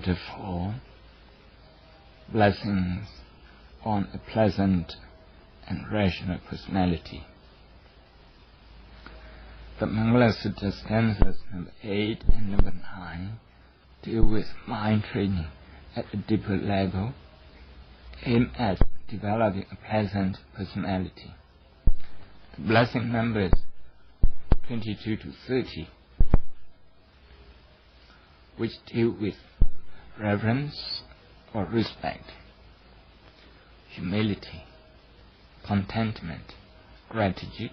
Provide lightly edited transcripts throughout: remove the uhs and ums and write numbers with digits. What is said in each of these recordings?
Chapter 4 Blessings on a Pleasant and Rational Personality. The Mangala Sutta stanzas number 8 and number 9 deal with mind training at a deeper level, aimed at developing a pleasant personality. The blessing numbers 22 to 30, which deal with reverence or respect, humility, contentment, gratitude,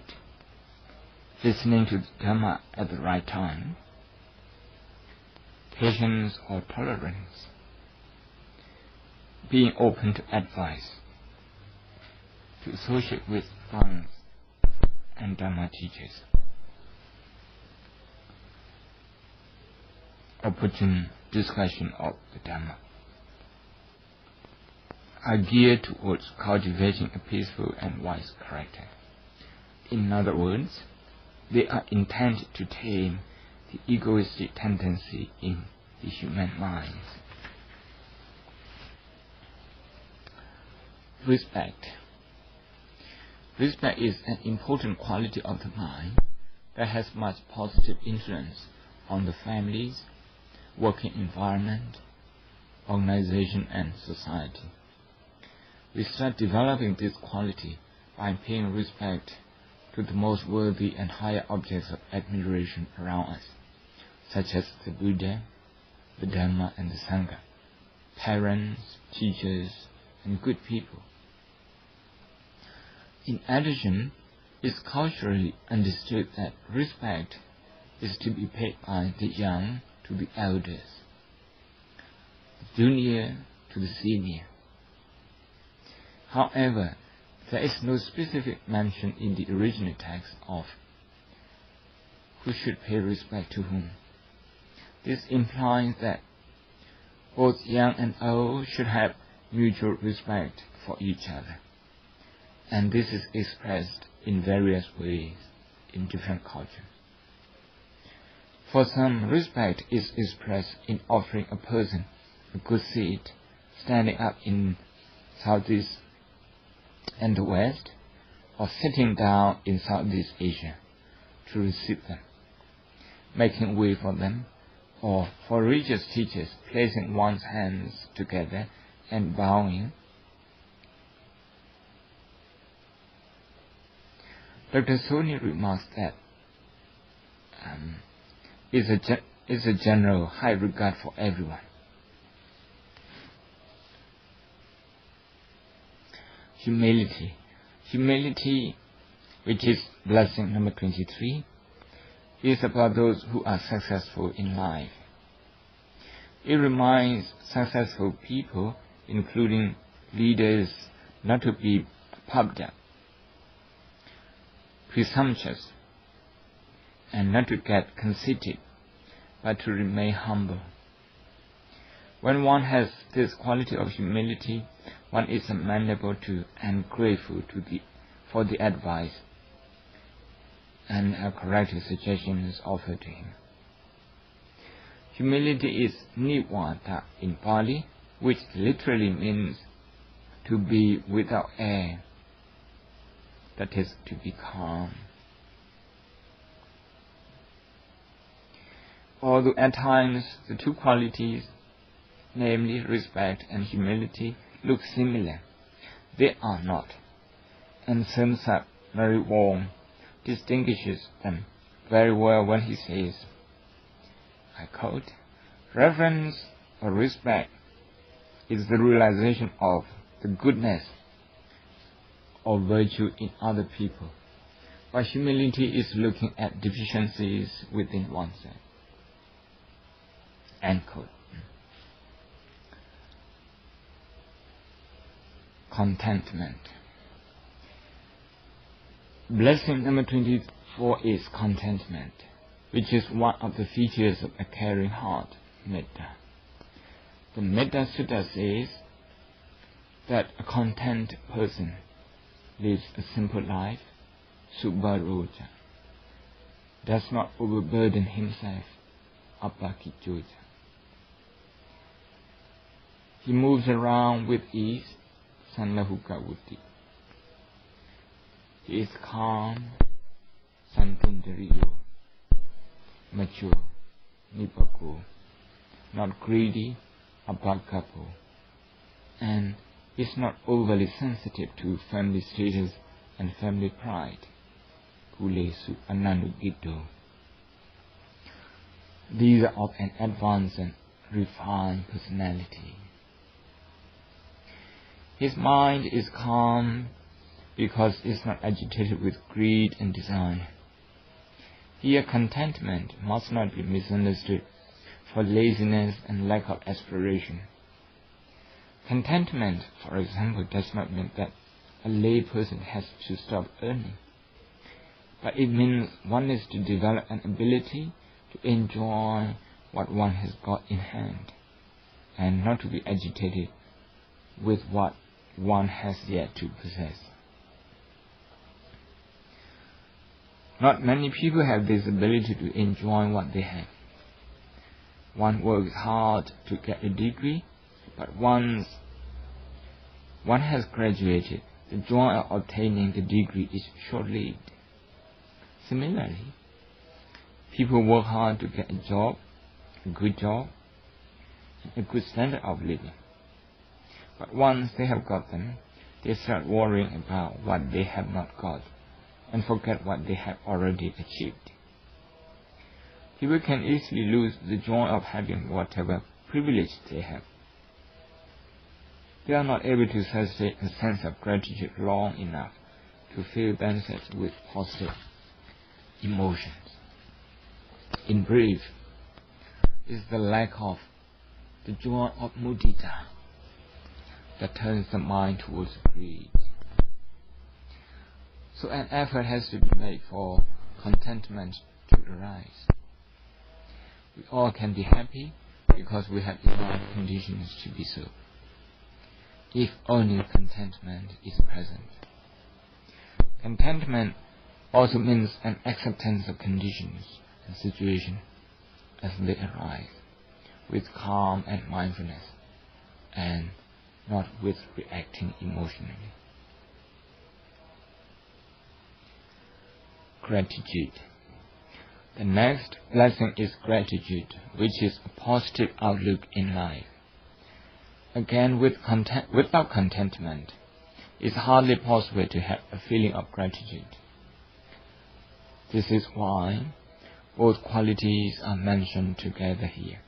listening to the Dhamma at the right time, patience or tolerance, being open to advice, to associate with monks and Dhamma teachers, opportune discussion of the Dhamma, are geared towards cultivating a peaceful and wise character. In other words, they are intended to tame the egoistic tendency in the human mind. Respect. Respect is an important quality of the mind that has much positive influence on the families, working environment, organization, and society. We start developing this quality by paying respect to the most worthy and higher objects of admiration around us, such as the Buddha, the Dhamma, and the Sangha, parents, teachers, and good people. In addition, it's culturally understood that respect is to be paid by the young to the elders, the junior to the senior. However, there is no specific mention in the original text of who should pay respect to whom. This implies that both young and old should have mutual respect for each other, and this is expressed in various ways in different cultures. For some, respect is expressed in offering a person a good seat, standing up in Southeast and the West, or sitting down in Southeast Asia to receive them, making way for them, or for religious teachers placing one's hands together and bowing. Dr. Soni remarks that is a general high regard for everyone. Humility. Humility, which is blessing number 23, is about those who are successful in life. It reminds successful people, including leaders, not to be puffed up, presumptuous, and not to get conceited, but to remain humble. When one has this quality of humility, one is amenable to and grateful for the advice and corrective suggestions offered to him. Humility is nivada in Pali, which literally means to be without air, that is, to be calm. Although at times the two qualities, namely respect and humility, look similar, they are not, and Samsak very warm distinguishes them very well when he says, I quote, reverence or respect is the realization of the goodness or virtue in other people, while humility is looking at deficiencies within oneself. End quote. Contentment. Blessing number 24 is contentment, which is one of the features of a caring heart, metta. The Metta Sutta says that a content person lives a simple life, subharoja, does not overburden himself, apakijoja. He moves around with ease, Sanlahukavuti. He is calm, Santundariyo, mature, Nipako, not greedy, Abhakapo, and is not overly sensitive to family status and family pride. Kulesu Anandugito. These are of an advanced and refined personality. His mind is calm because it is not agitated with greed and desire. Here contentment must not be misunderstood for laziness and lack of aspiration. Contentment, for example, does not mean that a lay person has to stop earning, but it means one is to develop an ability to enjoy what one has got in hand, and not to be agitated with what one has yet to possess. Not many people have this ability to enjoy what they have. One works hard to get a degree, but once one has graduated, the joy of obtaining the degree is short-lived. Similarly, people work hard to get a job, a good job, and a good standard of living. But once they have got them, they start worrying about what they have not got and forget what they have already achieved. People can easily lose the joy of having whatever privilege they have. They are not able to sustain a sense of gratitude long enough to fill themselves with positive emotions. In brief, it is the lack of the joy of mudita that turns the mind towards greed. So an effort has to be made for contentment to arise. We all can be happy because we have enough conditions to be so, if only contentment is present. Contentment also means an acceptance of conditions and situations as they arise, with calm and mindfulness, and not with reacting emotionally. Gratitude. The next blessing is gratitude, which is a positive outlook in life. Again, without contentment, it is hardly possible to have a feeling of gratitude. This is why both qualities are mentioned together here.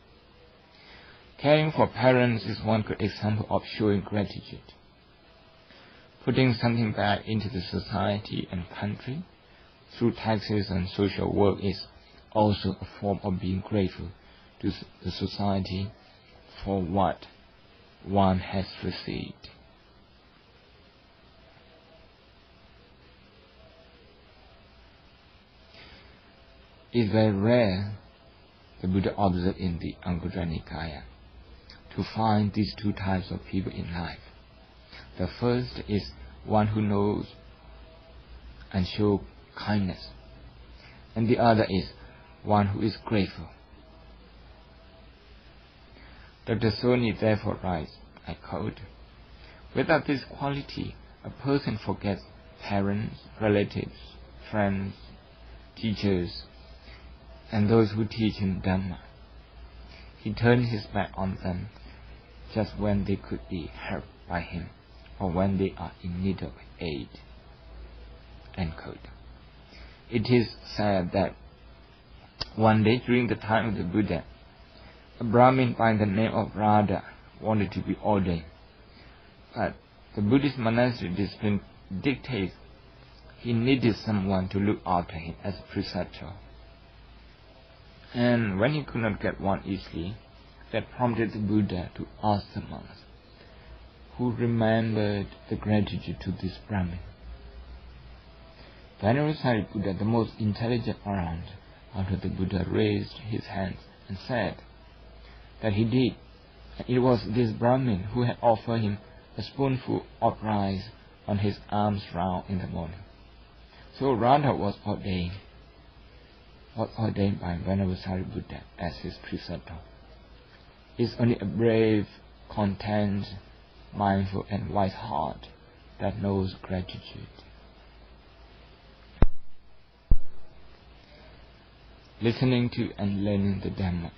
Caring for parents is one good example of showing gratitude. Putting something back into the society and country through taxes and social work is also a form of being grateful to the society for what one has received. It is very rare, the Buddha observed in the Anguttara Nikaya, to find these two types of people in life. The first is one who knows and shows kindness, and the other is one who is grateful. Dr. Soni therefore writes, I quote, "Without this quality, a person forgets parents, relatives, friends, teachers, and those who teach him Dhamma. He turns his back on them just when they could be helped by him, or when they are in need of aid." End quote. It is said that one day during the time of the Buddha, a Brahmin by the name of Radha wanted to be ordained, but the Buddhist monastic discipline dictates he needed someone to look after him as a preceptor. And when he could not get one easily, that prompted the Buddha to ask the monks, who remembered the gratitude to this Brahmin. Venerable Sariputta, the most intelligent around, after the Buddha raised his hands and said that he did, and it was this Brahmin who had offered him a spoonful of rice on his alms round in the morning. So Radha was ordained by Venerable Sariputta as his preceptor. It is only a brave content, mindful and wise heart that knows gratitude. Listening to and learning the Dhamma.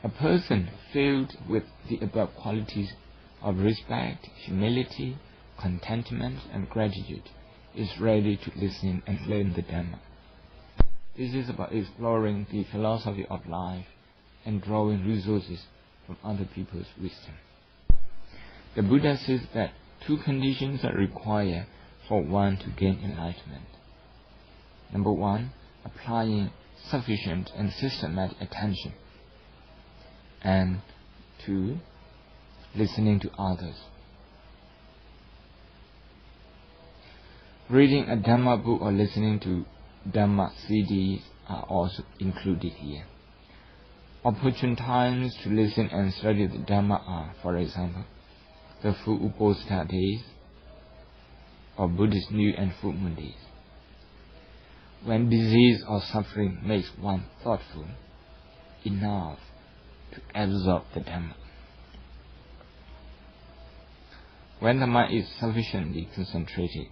A person filled with the above qualities of respect, humility, contentment and gratitude is ready to listen and learn the Dhamma. This is about exploring the philosophy of life and drawing resources from other people's wisdom. The Buddha says that two conditions are required for one to gain enlightenment. Number one, applying sufficient and systematic attention. And two, listening to others. Reading a Dhamma book or listening to Dhamma CDs are also included here. Opportune times to listen and study the Dhamma are, for example, the full Uposatha days or Buddhist New and Full Moon days. When disease or suffering makes one thoughtful enough to absorb the Dhamma. When the mind is sufficiently concentrated,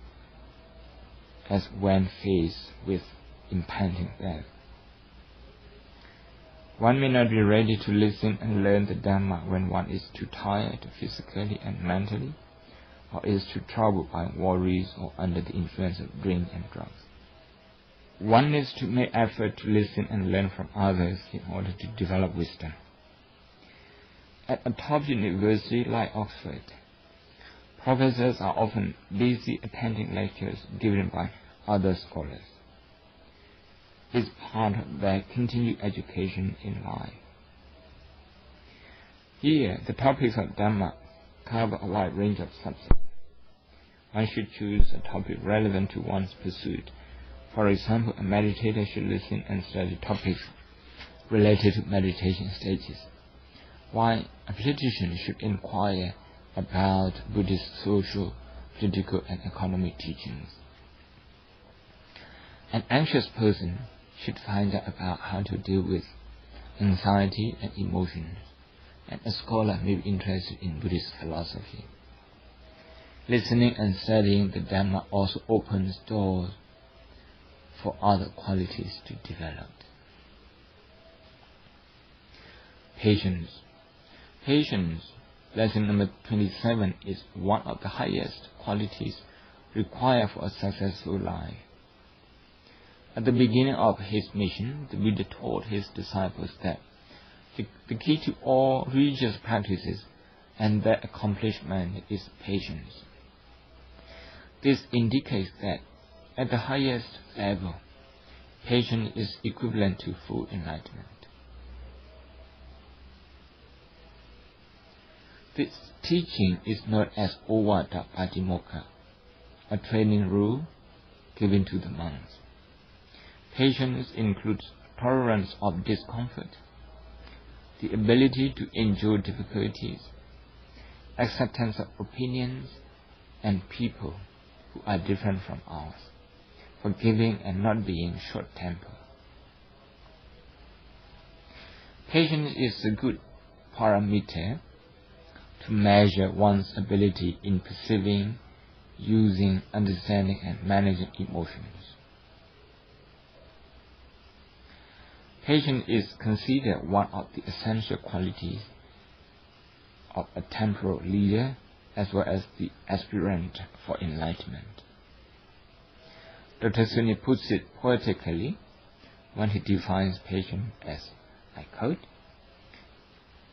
as when faced with impending death. One may not be ready to listen and learn the Dhamma when one is too tired physically and mentally, or is too troubled by worries or under the influence of drink and drugs. One needs to make effort to listen and learn from others in order to develop wisdom. At a top university like Oxford, professors are often busy attending lectures given by other scholars. It's part of their continued education in life. Here, the topics of Dhamma cover a wide range of subjects. One should choose a topic relevant to one's pursuit. For example, a meditator should listen and study topics related to meditation stages, while a politician should inquire about Buddhist social, political and economic teachings. An anxious person should find out about how to deal with anxiety and emotions, and a scholar may be interested in Buddhist philosophy. Listening and studying the Dhamma also opens doors for other qualities to develop. Patience. Patience, lesson number 27, is one of the highest qualities required for a successful life. At the beginning of his mission, the Buddha taught his disciples that the key to all religious practices and their accomplishment is patience. This indicates that at the highest level, patience is equivalent to full enlightenment. This teaching is known as Ovada Patimokkha, a training rule given to the monks. Patience includes tolerance of discomfort, the ability to endure difficulties, acceptance of opinions and people who are different from ours, forgiving and not being short-tempered. Patience is a good parameter to measure one's ability in perceiving, using, understanding and managing emotions. Patience is considered one of the essential qualities of a temporal leader as well as the aspirant for enlightenment. Dr. Sunni puts it poetically when he defines patience as, I quote,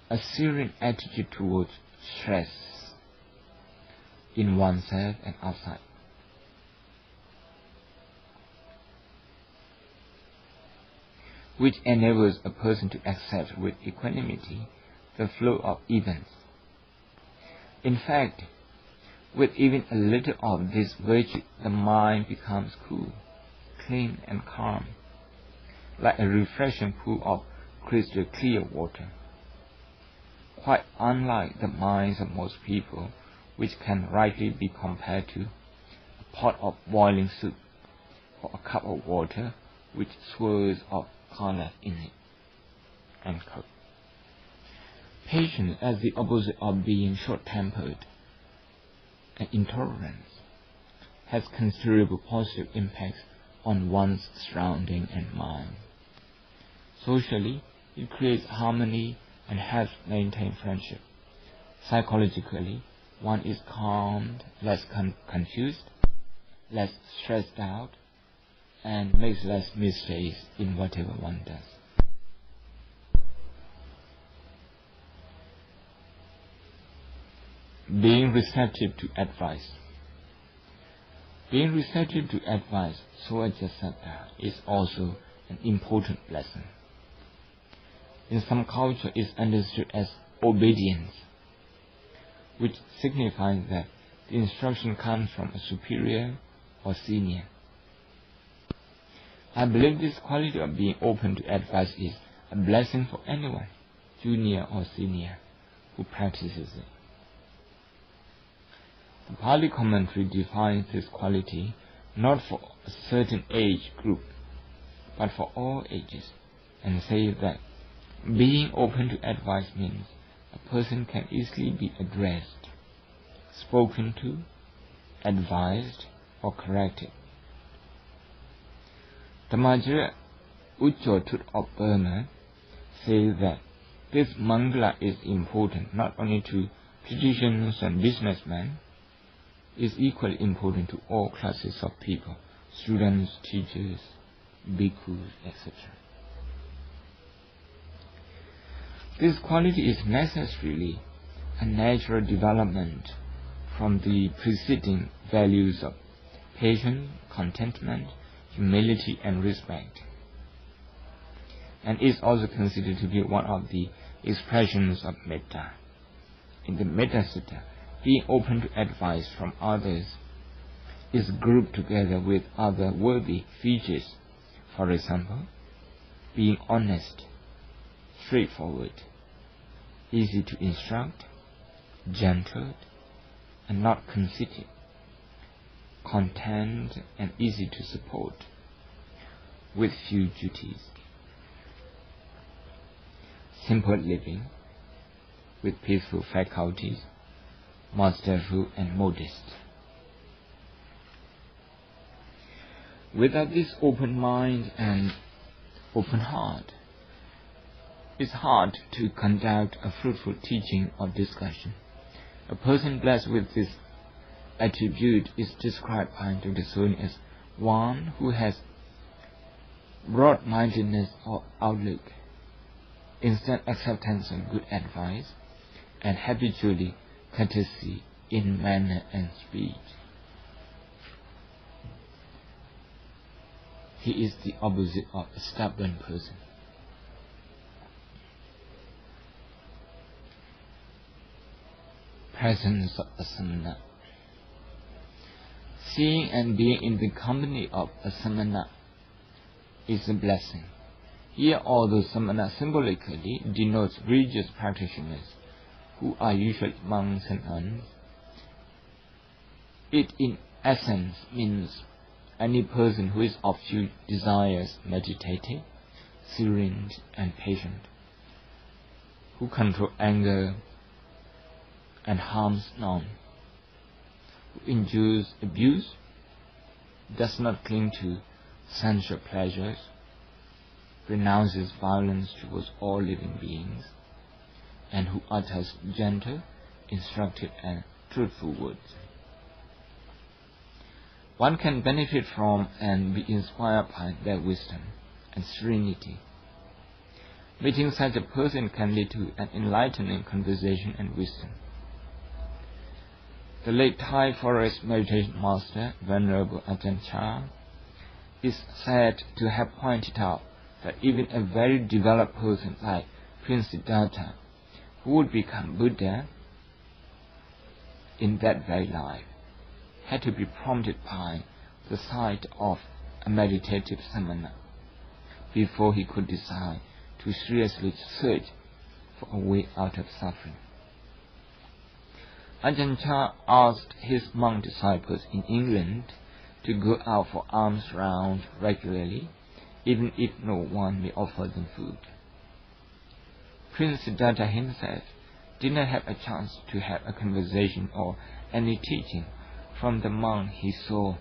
a serene attitude towards stress in oneself and outside. Which enables a person to accept with equanimity the flow of events. In fact, with even a little of this virtue, the mind becomes cool, clean and calm, like a refreshing pool of crystal clear water, quite unlike the minds of most people, which can rightly be compared to a pot of boiling soup or a cup of water with swirls of color in it. End quote. Patience, as the opposite of being short-tempered and intolerance, has considerable positive impacts on one's surrounding and mind. Socially, it creates harmony and helps maintain friendship. Psychologically, one is calmed, less confused, less stressed out, and makes less mistakes in whatever one does. Being receptive to advice. Being receptive to advice, so I just said that, is also an important lesson. In some culture, it is understood as obedience, which signifies that the instruction comes from a superior or senior. I believe this quality of being open to advice is a blessing for anyone, junior or senior, who practices it. The Pali commentary defines this quality not for a certain age group, but for all ages, and says that being open to advice means a person can easily be addressed, spoken to, advised, or corrected. The Majra Uchotut of Burma says that this mangala is important not only to politicians and businessmen, it is equally important to all classes of people, students, teachers, bhikkhus, etc. This quality is necessarily a natural development from the preceding values of patience, contentment, humility, and respect, and is also considered to be one of the expressions of metta. In the Metta Sutta, being open to advice from others is grouped together with other worthy features. For example, being honest, straightforward, easy to instruct, gentle, and not conceited, content and easy to support, with few duties, simple living, with peaceful faculties, masterful and modest. Without this open mind and open heart, it's hard to conduct a fruitful teaching or discussion. A person blessed with this attribute is described by Dr. Sun as one who has broad-mindedness or outlook, instant acceptance of good advice, and habitually courtesy in manner and speech. He is the opposite of a stubborn person. Presence of a samana. Seeing and being in the company of a samana is a blessing. Here, although samana symbolically denotes religious practitioners, who are usually monks and nuns, it in essence means any person who is of few desires, meditative, serene, and patient, who control anger and harms none, who endures abuse, does not cling to sensual pleasures, renounces violence towards all living beings, and who utters gentle, instructive, and truthful words. One can benefit from and be inspired by their wisdom and serenity. Meeting such a person can lead to an enlightening conversation and wisdom. The late Thai forest meditation master, Venerable Ajahn Chah, is said to have pointed out that even a very developed person like Prince Siddhartha, who would become Buddha in that very life, had to be prompted by the sight of a meditative samana before he could decide to seriously search for a way out of suffering. Ajahn Chah asked his monk disciples in England to go out for alms round regularly, even if no one may offer them food. Prince Siddhartha himself did not have a chance to have a conversation or any teaching from the monk he saw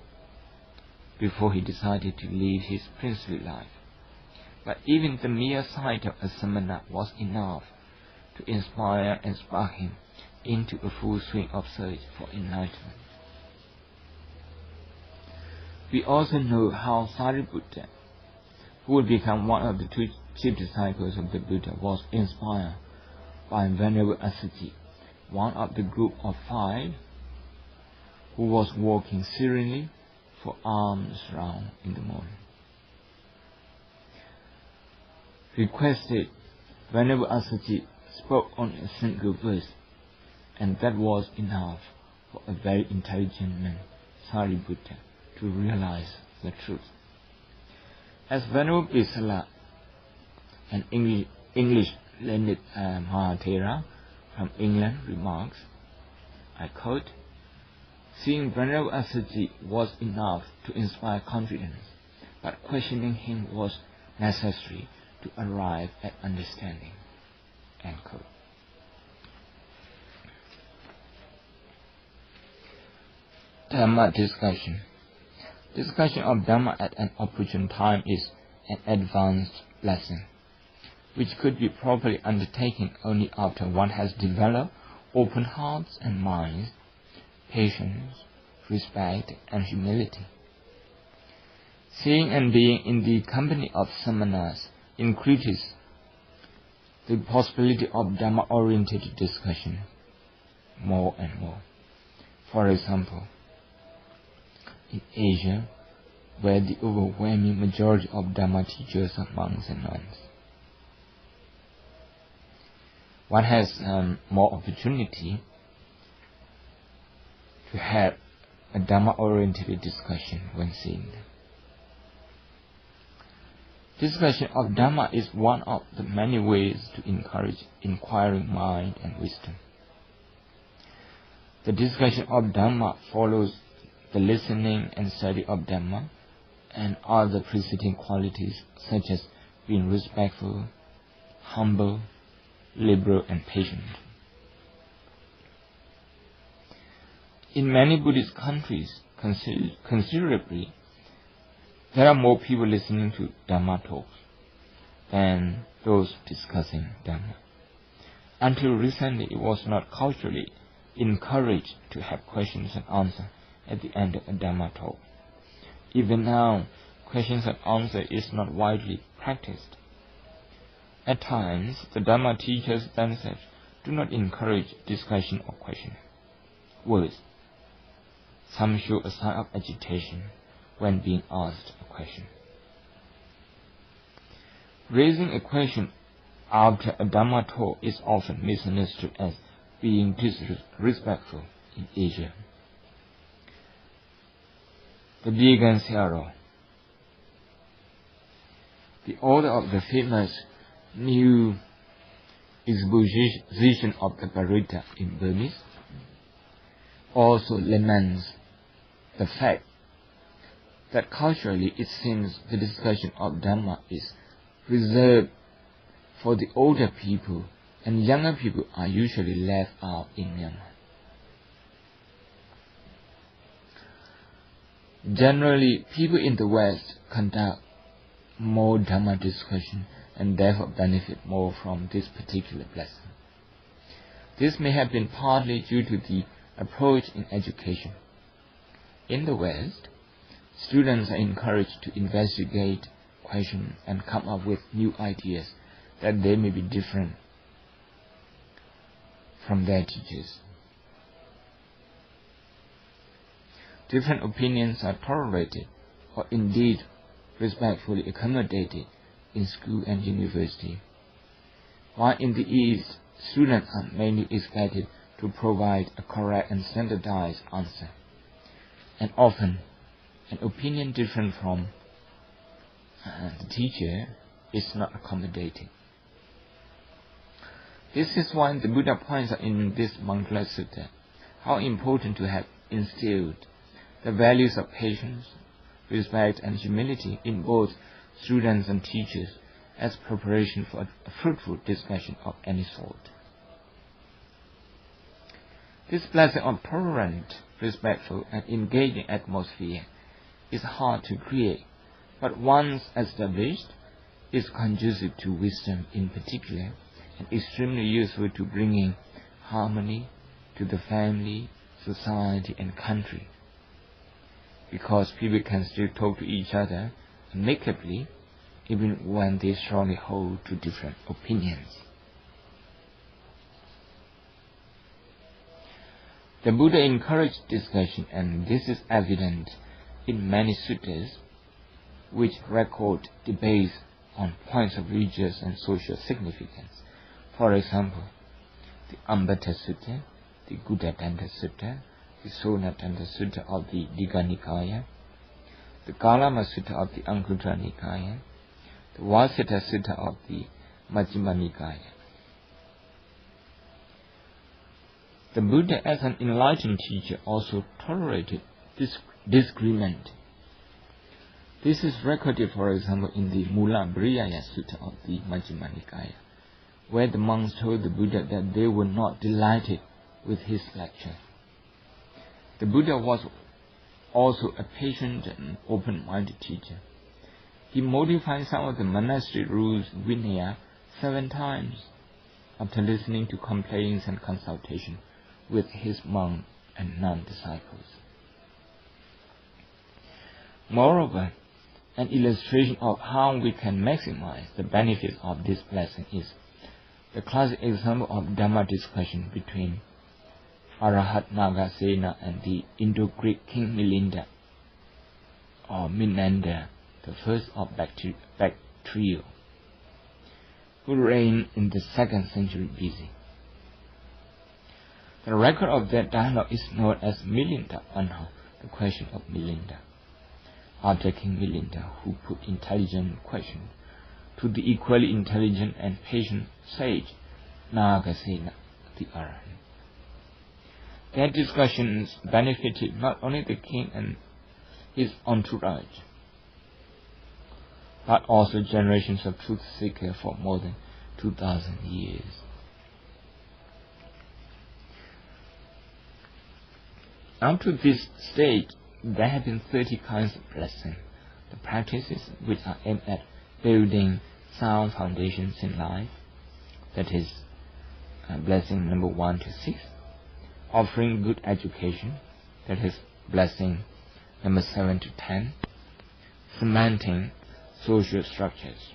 before he decided to lead his princely life. But even the mere sight of a samana was enough to inspire and spark him into a full swing of search for enlightenment. We also know how Sariputta, who would become one of the two chief disciples of the Buddha, was inspired by Venerable Assaji, one of the group of 5 who was walking serenely for alms round in the morning. Requested, Venerable Assaji spoke on a single verse, and that was enough for a very intelligent man, Sariputta, to realize the truth. As Venerable Pisala, an English learned Mahathera from England, remarks, I quote, "Seeing Venerable Assaji was enough to inspire confidence, but questioning him was necessary to arrive at understanding." End quote. Dhamma discussion. Discussion of Dhamma at an opportune time is an advanced blessing, which could be properly undertaken only after one has developed open hearts and minds, patience, respect, and humility. Seeing and being in the company of samanas increases the possibility of Dhamma-oriented discussion more and more. For example, in Asia, where the overwhelming majority of Dhamma teachers are monks and nuns, one has more opportunity to have a Dhamma-oriented discussion when seeing them. Discussion of Dhamma is one of the many ways to encourage inquiring mind and wisdom. The discussion of Dhamma follows the listening and study of Dhamma and other preceding qualities such as being respectful, humble, liberal, and patient. In many Buddhist countries, considerably, there are more people listening to Dhamma talks than those discussing Dhamma. Until recently, it was not culturally encouraged to have questions and answers at the end of a Dhamma talk. Even now, questions and answers is not widely practiced. At times, the Dhamma teachers themselves do not encourage discussion or questioning. Worse, some show a sign of agitation when being asked a question. Raising a question after a Dhamma talk is often misunderstood as being disrespectful in Asia. The Vegan Sayadaw, the author of the famous new exposition of the Paritta in Burmese, also laments the fact that culturally it seems the discussion of Dhamma is reserved for the older people and younger people are usually left out in Myanmar. Generally, people in the West conduct more Dhamma discussion and therefore benefit more from this particular blessing. This may have been partly due to the approach in education. In the West, students are encouraged to investigate, question, and come up with new ideas that they may be different from their teachers. Different opinions are tolerated or indeed respectfully accommodated in school and university, while in the East, students are mainly expected to provide a correct and standardized answer, and often an opinion different from the teacher is not accommodated. This is why the Buddha points out in this Mangala Sutta how important to have instilled the values of patience, respect, and humility in both students and teachers as preparation for a fruitful discussion of any sort. This blessing of tolerant, respectful, and engaging atmosphere is hard to create, but once established, is conducive to wisdom in particular, and extremely useful to bringing harmony to the family, society, and country, because people can still talk to each other amicably, even when they strongly hold to different opinions. The Buddha encouraged discussion, and this is evident in many suttas which record debates on points of religious and social significance. For example, the Ambata Sutta, the Guddadanta Sutta, the Sonatanta Sutta of the Digha Nikaya, the Kalama Sutta of the Anguttara Nikaya, the Vasita Sutta of the Majjhima Nikaya. The Buddha, as an enlightened teacher, also tolerated disagreement. This is recorded, for example, in the Mula Briyaya Sutta of the Majjhima Nikaya, where the monks told the Buddha that they were not delighted with his lecture. The Buddha was also a patient and open-minded teacher. He modified some of the monastic rules, Vinaya, 7 times after listening to complaints and consultation with his monk and non-disciples. Moreover, an illustration of how we can maximize the benefits of this blessing is the classic example of Dhamma discussion between Arahat Nagasena and the Indo-Greek king Milinda, or Menander, the first of Bactria, who reigned in the 2nd century BC. The record of that dialogue is known as Milinda Anha, the question of Milinda, after King Milinda, who put intelligent questions to the equally intelligent and patient sage Nagasena, the Arahant. Their discussions benefited not only the king and his entourage, but also generations of truth seekers for more than 2,000 years. Up to this stage, there have been 30 kinds of blessing, the practices which are aimed at building sound foundations in life, that is, blessing number 1 to 6, offering good education, that is, blessing number 7 to 10, cementing social structures,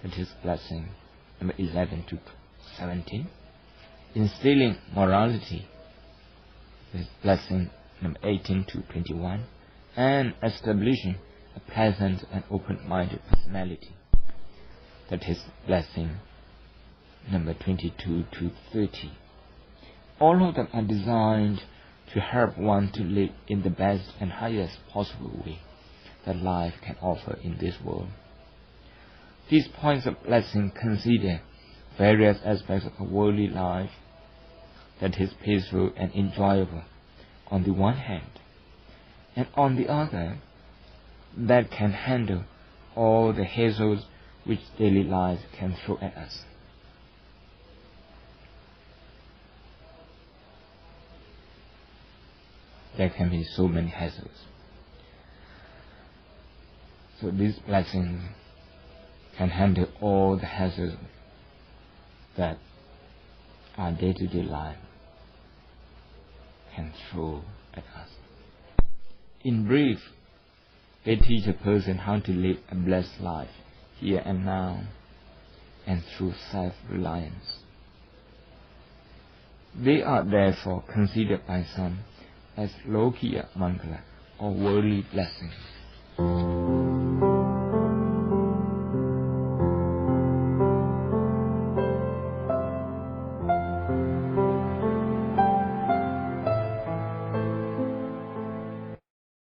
that is, blessing number 11 to 17, instilling morality, that is, blessing number 18 to 21, and establishing a pleasant and open-minded personality, that is, blessing number 22 to 30. All of them are designed to help one to live in the best and highest possible way that life can offer in this world. These points of blessing consider various aspects of a worldly life that is peaceful and enjoyable on the one hand, and on the other, that can handle all the hazards which daily life can throw at us. There can be so many hazards. So these blessings can handle all the hazards that our day-to-day life can throw at us. In brief, they teach a person how to live a blessed life here and now, and through self-reliance. They are therefore considered by some as Lokiya Mangala, or worldly blessings.